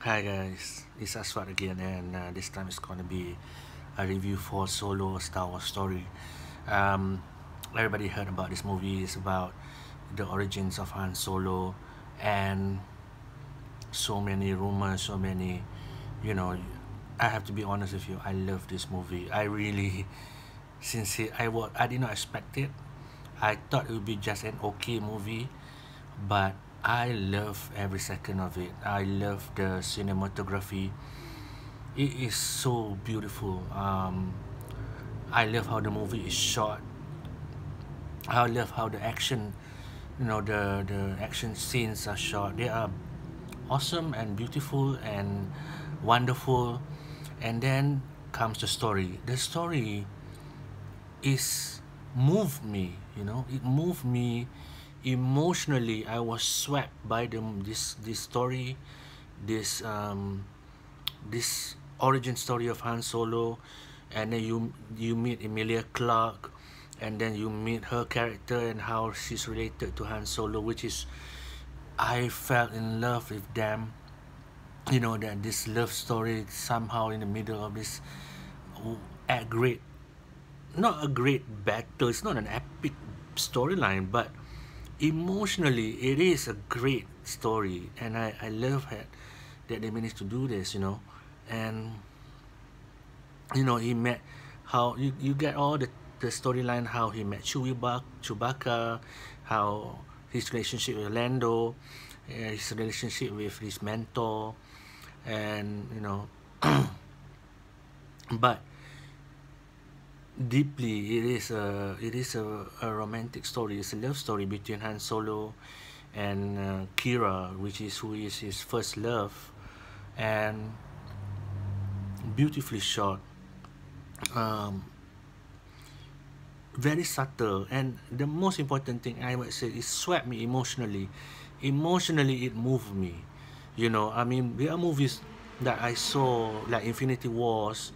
Hi guys, it's Aswad again, and this time it's gonna be a review for Solo: A Star Wars Story. Um, Everybody heard about this movie. It's about the origins of Han Solo, and so many rumors, so many, you know. I have to be honest with you. I love this movie. I really, I did not expect it. I thought it would be just an okay movie, but I love every second of it. I love the cinematography. It is so beautiful. I love how the movie is shot. I love how the action, the action scenes are shot. They are awesome and beautiful and wonderful. And then comes the story. The story is moved me. It moved me emotionally. I was swept by this story, this this origin story of Han Solo, and then you meet Emilia Clarke, and then you meet her character and how she's related to Han Solo, which is I fell in love with them. That this love story somehow in the middle of this a great, not a great battle. It's not an epic storyline, but emotionally it is a great story, and I love that they managed to do this. And he met how you get all the storyline, how he met Chewbacca, how his relationship with Lando, his relationship with his mentor, and but deeply it is a romantic story. It's a love story between Han Solo and Kira, who is his first love, and beautifully shot, um, very subtle, and the most important thing I would say is swept me emotionally. Emotionally, it moved me. I mean, there are movies that I saw, like Infinity Wars,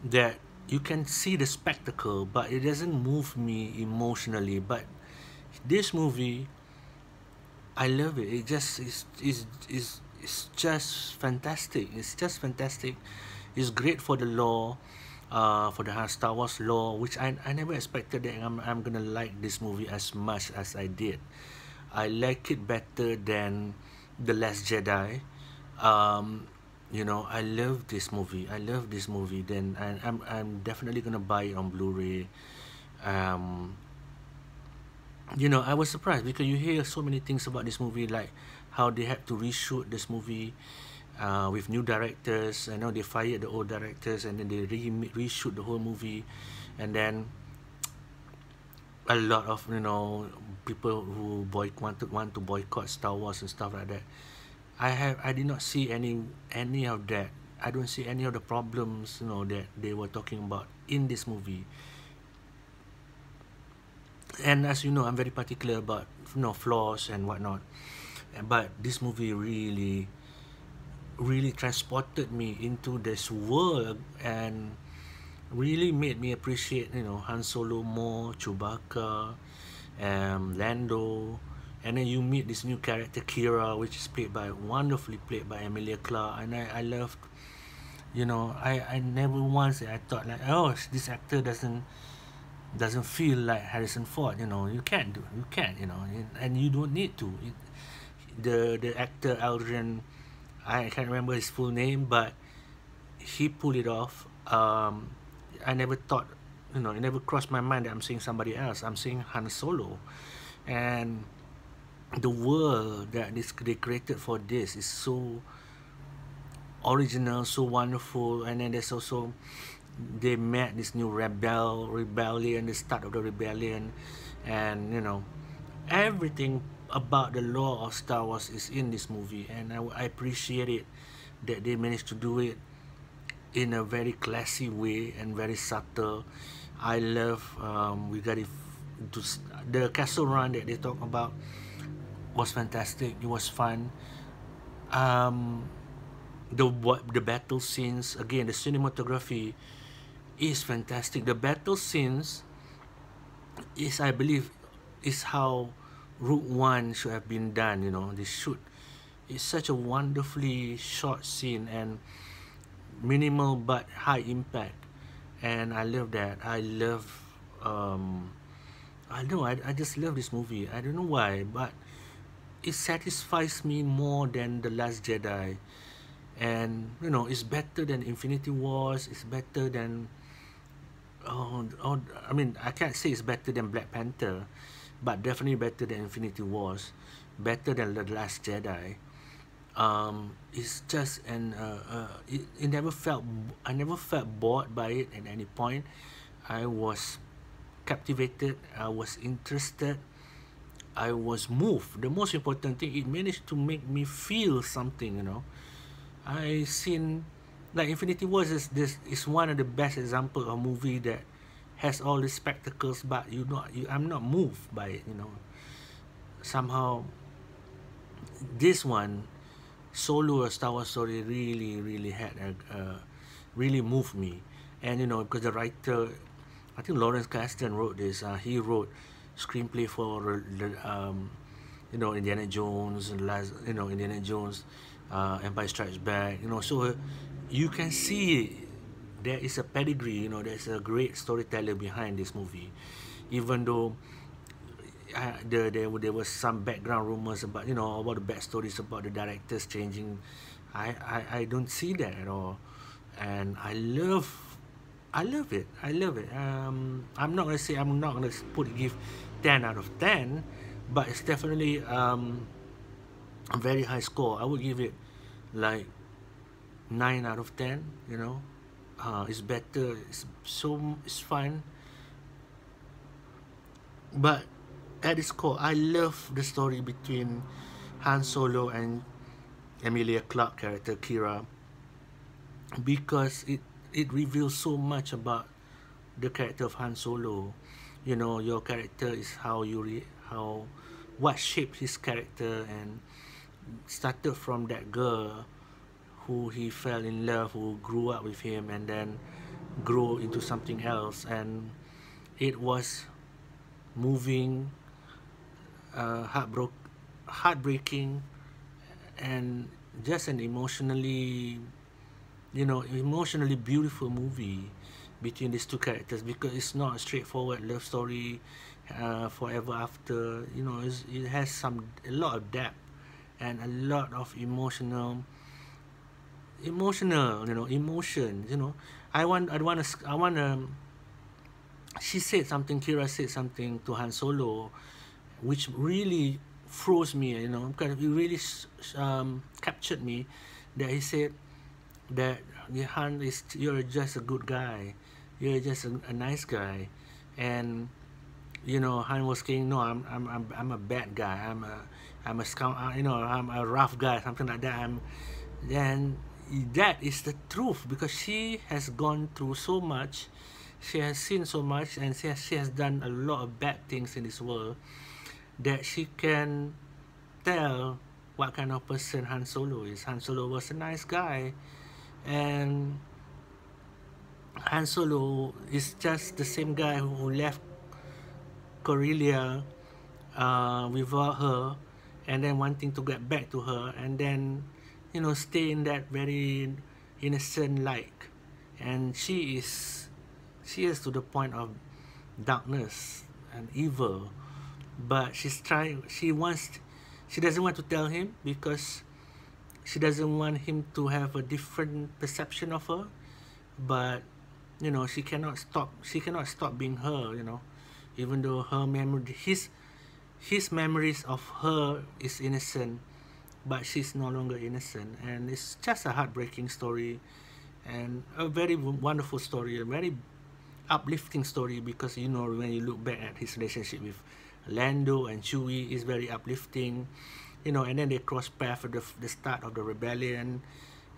that you can see the spectacle, but it doesn't move me emotionally. But this movie, I love it. It just is just fantastic. It's just fantastic. It's great for the lore, for the Star Wars lore, which I never expected that I'm gonna like this movie as much as I did. I like it better than The Last Jedi. Um, I love this movie. I love this movie. Then I'm definitely gonna buy it on Blu-ray. Um, I was surprised because you hear so many things about this movie, like how they had to reshoot this movie with new directors. I know they fired the old directors and then they reshoot the whole movie, and then a lot of people who want to boycott Star Wars and stuff like that. I did not see any of that. I don't see any of the problems that they were talking about in this movie. And as you know, I'm very particular about flaws and whatnot. But this movie really transported me into this world and really made me appreciate Han Solo more, Chewbacca, Lando, and then you meet this new character Kira, which is wonderfully played by Emilia Clarke, and I loved. I never once I thought like, oh, this actor doesn't feel like Harrison Ford. You can't, and you don't need to. The actor Aldrin, I can't remember his full name, but he pulled it off. I never thought, it never crossed my mind that I'm seeing somebody else. I'm seeing Han Solo, and the world that they created for this is so original, so wonderful. And then there's also they met this new rebellion, the start of the rebellion, and everything about the lore of Star Wars is in this movie, and I appreciate it that they managed to do it in a very classy way and very subtle. I love we got it the castle run that they talk about was fantastic. It was fun. Um, the battle scenes, again, the cinematography is fantastic. The battle scenes is, I believe, is how Rogue One should have been done. They should It's such a wonderfully short scene and minimal but high impact, and I love that. Um, I know I just love this movie. I don't know why, but it satisfies me more than The Last Jedi. And it's better than Infinity Wars. It's better than I mean, I can't say it's better than Black Panther, but definitely better than Infinity Wars, better than The Last Jedi. It's just it never felt I never felt bored by it at any point. I was captivated. I was interested. I was moved. The most important thing, it managed to make me feel something. I seen like Infinity Wars is one of the best example of movie that has all the spectacles, but I'm not moved by it. Somehow this one, Solo, A Star Wars Story, really had really moved me. And because the writer, I think Lawrence Kasdan wrote this. He wrote screenplay for Indiana Jones and Indiana Jones, Empire Strikes Back. So you can see there is a pedigree. There's a great storyteller behind this movie, even though there was some background rumors about the backstories about the directors changing. I don't see that at all, and I love it. I'm not gonna give 10 out of 10, but it's definitely a very high score. I would give it like 9 out of 10. It's better. It's fun, but at its core, I love the story between Han Solo and Emilia Clarke character Kira, because it reveals so much about the character of Han Solo. Your character is what shaped his character, and started from that girl who he fell in love, who grew up with him, and then grew into something else. And it was moving, heartbreaking, and just an emotionally beautiful movie between these two characters, because it's not a straightforward love story forever after. It has a lot of depth and a lot of emotions. I want to Kira said something to Han Solo, which really froze me, because it really captured me. That he said that Han, you're just a good guy, you're just a nice guy. And Han was saying, no, I'm a bad guy, I'm a scout, I'm a rough guy, something like that. And that is the truth, because she has gone through so much, she has seen so much, and she has done a lot of bad things in this world, that she can tell what kind of person Han Solo is. Han Solo was a nice guy, and Han Solo is just the same guy who left Corellia without her, and then wanting to get back to her, and then stay in that very innocent light. And she is to the point of darkness and evil, but she doesn't want to tell him, because she doesn't want him to have a different perception of her. But she cannot stop being her, even though her memory his memories of her is innocent, but she's no longer innocent. And it's just a heartbreaking story, and a very wonderful story, a very uplifting story, because when you look back at his relationship with Lando and Chewie, is very uplifting. And then they cross paths at the start of the rebellion,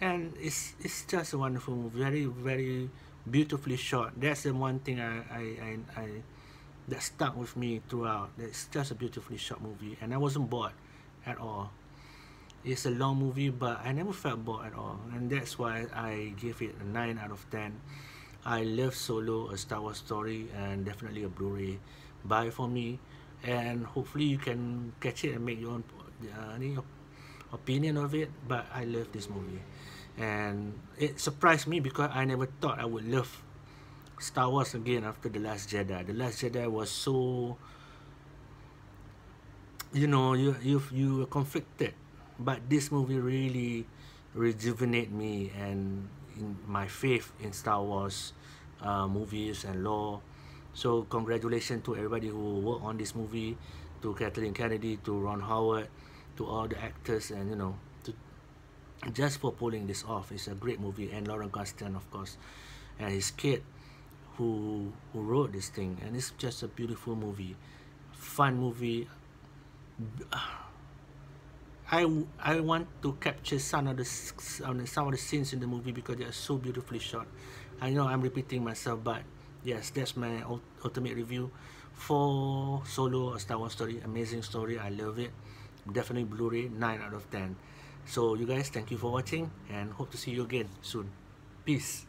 and it's just a wonderful movie, very very beautifully shot. That's the one thing I that stuck with me throughout. It's just a beautifully shot movie, and I wasn't bored at all. It's a long movie, but I never felt bored at all, and that's why I give it a 9 out of 10. I love Solo, A Star Wars Story, and definitely a Blu-ray buy for me. And hopefully you can catch it and make your own opinion of it, but I love this movie, and it surprised me because I never thought I would love Star Wars again after The Last Jedi. The Last Jedi was so, you were conflicted, but this movie really rejuvenate me and in my faith in Star Wars movies and lore. So congratulations to everybody who worked on this movie, to Kathleen Kennedy, to Ron Howard, to all the actors, and to just for pulling this off. It's a great movie, and Lauren Kasdan, of course, and his kid who wrote this thing, and it's just a beautiful movie, fun movie. I want to capture some of the scenes in the movie because they are so beautifully shot. I know I'm repeating myself, but yes, that's my ultimate review for Solo: A Star Wars Story. Amazing story, I love it. Definitely Blu-ray, 9 out of 10. So you guys, thank you for watching, and hope to see you again soon. Peace.